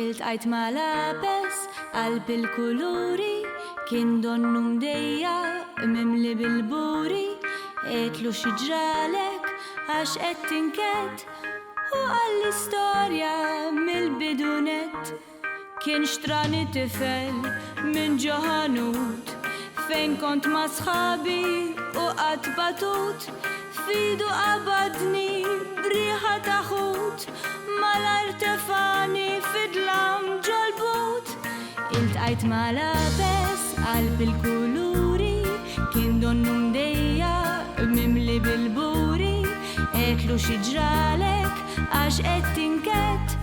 Iltqajt ma labes qalb il-kuluri kien donnu mdejja mimli bil-buri qedlu xi ġralek għax qed tinket u għall-istorja mill-bidunet kien xtrani tifel minn ġoħanut fejn kont ma' sħabi u qatt batut fidu qabadni briħa taħut mal-artefani fidlam ġolbut iltqajt ma' labes qalb il-kuluri kien donnu mdejja mimli bil-buri qedlu xi ġralek għax qed tinket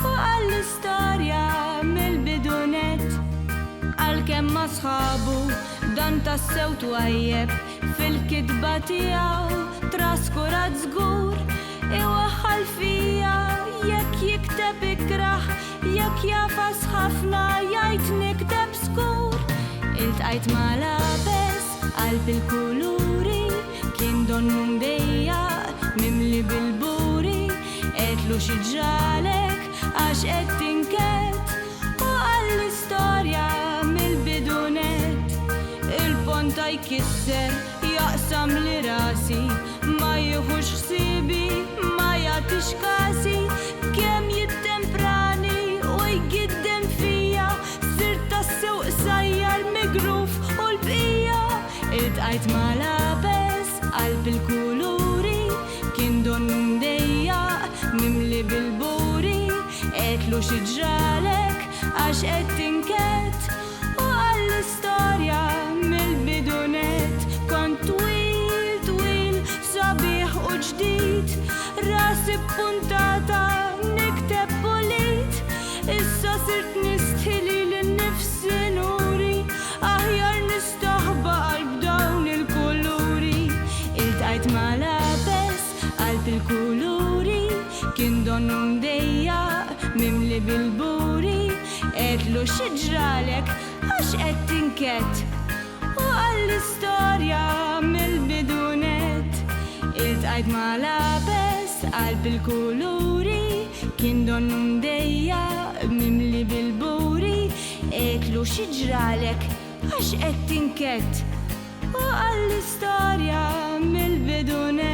u għall-istorja mill-bidunet għalkemm ma' sħabu dan tassew twajjeb fil-kidba tiegħu traskurat żgur iwaħħal fija jekk jikteb ikraħ jekk jafas ħafna jgħid nikteb skur iltqajt ma' labes qalb il-kuluri kien donnu mdejja mimli bil-buri qedlu xi ġralek għax qed tinket u għall-istorja mill-bidunet il-ponta jkisser jaqsam li rasi ma jieħux ħsibi ma jagħtix kasi kemm jittemprani u jgiddem fija sirt tassew qsajjar migruf u l-bqija iltqajt ma' labes qalb il-kuluri kien donnu mdejja mimli bil-buri qedlu xi ġralek għax qed tinket u għall-istorja mill-bidunet kont twil sabiħ u ġdid rasi puntata nikteb pulit issa sirt nistħili lin-nifsi nuri aħjar nistaħba qalb dawn il-kuluri iltqajt ma' labes qalb il-kuluri kien donnu mdejja mimli bil-buri qedlu xi ġralek għax qed tinket u għall-istorja mill-bidunet iltqajt ma' labes qalb il-kuluri kien donnu mdejja mimli bil-buri qedlu xi ġralek għax qed tinket u għall-istorja mill-bidunet